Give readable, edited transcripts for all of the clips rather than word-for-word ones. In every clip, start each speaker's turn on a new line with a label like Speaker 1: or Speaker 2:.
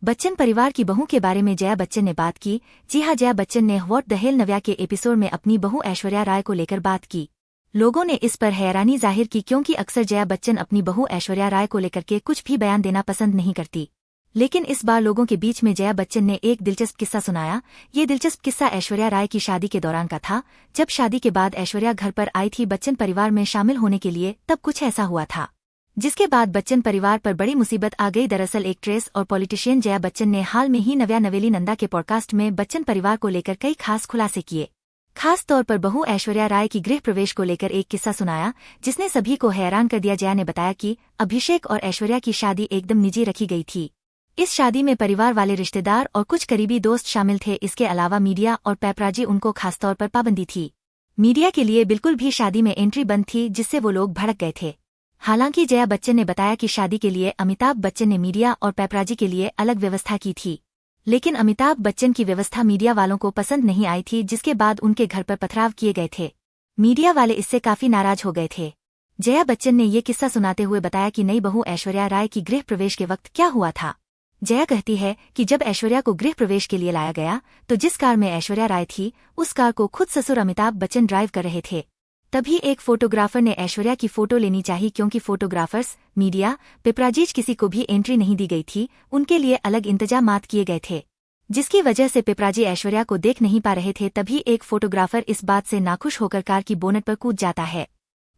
Speaker 1: बच्चन परिवार की बहू के बारे में जया बच्चन ने बात की। जी हां, जया बच्चन ने व्हाट द हेल नव्या के एपिसोड में अपनी बहू ऐश्वर्या राय को लेकर बात की। लोगों ने इस पर हैरानी जाहिर की क्योंकि अक्सर जया बच्चन अपनी बहू ऐश्वर्या राय को लेकर के कुछ भी बयान देना पसंद नहीं करती। लेकिन इस बार लोगों के बीच में जया बच्चन ने एक दिलचस्प किस्सा सुनाया। ये दिलचस्प किस्सा ऐश्वर्या राय की शादी के दौरान का था। जब शादी के बाद ऐश्वर्या घर पर आई थी बच्चन परिवार में शामिल होने के लिए, तब कुछ ऐसा हुआ था जिसके बाद बच्चन परिवार पर बड़ी मुसीबत आ गई। दरअसल एक्ट्रेस और पॉलिटिशियन जया बच्चन ने हाल में ही नव्या नवेली नंदा के पॉडकास्ट में बच्चन परिवार को लेकर कई खास खुलासे किए। खास तौर पर बहू ऐश्वर्या राय की गृह प्रवेश को लेकर एक किस्सा सुनाया जिसने सभी को हैरान कर दिया। जया ने बताया कि अभिषेक और ऐश्वर्या की शादी एकदम निजी रखी गई थी। इस शादी में परिवार वाले, रिश्तेदार और कुछ करीबी दोस्त शामिल थे। इसके अलावा मीडिया और पैपराजी उनको खासतौर पर पाबंदी थी। मीडिया के लिए बिल्कुल भी शादी में एंट्री बंद थी, जिससे वो लोग भड़क गए थे। हालांकि जया बच्चन ने बताया कि शादी के लिए अमिताभ बच्चन ने मीडिया और पैपराजी के लिए अलग व्यवस्था की थी, लेकिन अमिताभ बच्चन की व्यवस्था मीडिया वालों को पसंद नहीं आई थी, जिसके बाद उनके घर पर पथराव किए गए थे। मीडिया वाले इससे काफी नाराज हो गए थे। जया बच्चन ने ये किस्सा सुनाते हुए बताया कि नई बहू ऐश्वर्या राय की गृह प्रवेश के वक्त क्या हुआ था। जया कहती है कि जब ऐश्वर्या को गृह प्रवेश के लिए लाया गया तो जिस कार में ऐश्वर्या राय थी उस कार को खुद ससुर अमिताभ बच्चन ड्राइव कर रहे थे। तभी एक फोटोग्राफर ने ऐश्वर्या की फोटो लेनी चाहिए क्योंकि फोटोग्राफर्स, मीडिया, पेपराजीज किसी को भी एंट्री नहीं दी गई थी। उनके लिए अलग इंतजामात किए गए थे, जिसकी वजह से पेपराजी ऐश्वर्या को देख नहीं पा रहे थे। तभी एक फोटोग्राफर इस बात से नाखुश होकर कार की बोनट पर कूद जाता है।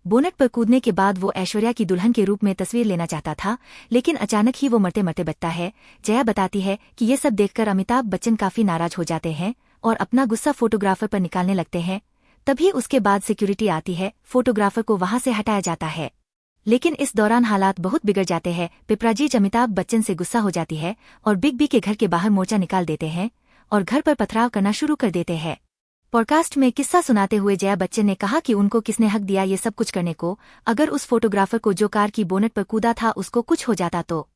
Speaker 1: बोनट पर कूदने के बाद वो ऐश्वर्या की दुल्हन के रूप में तस्वीर लेना चाहता था, लेकिन अचानक ही वो मरते मरते बचता है। जया बताती है कि ये सब देखकर अमिताभ बच्चन काफी नाराज हो जाते हैं और अपना गुस्सा फोटोग्राफर पर निकालने लगते हैं। तभी उसके बाद सिक्योरिटी आती है, फोटोग्राफर को वहां से हटाया जाता है। लेकिन इस दौरान हालात बहुत बिगड़ जाते हैं। पेपराजी अमिताभ बच्चन से गुस्सा हो जाती है और बिग बी के घर के बाहर मोर्चा निकाल देते हैं और घर पर पथराव करना शुरू कर देते हैं। पॉडकास्ट में किस्सा सुनाते हुए जया बच्चन ने कहा कि उनको किसने हक दिया ये सब कुछ करने को। अगर उस फोटोग्राफर को जो कार की बोनट पर कूदा था उसको कुछ हो जाता तो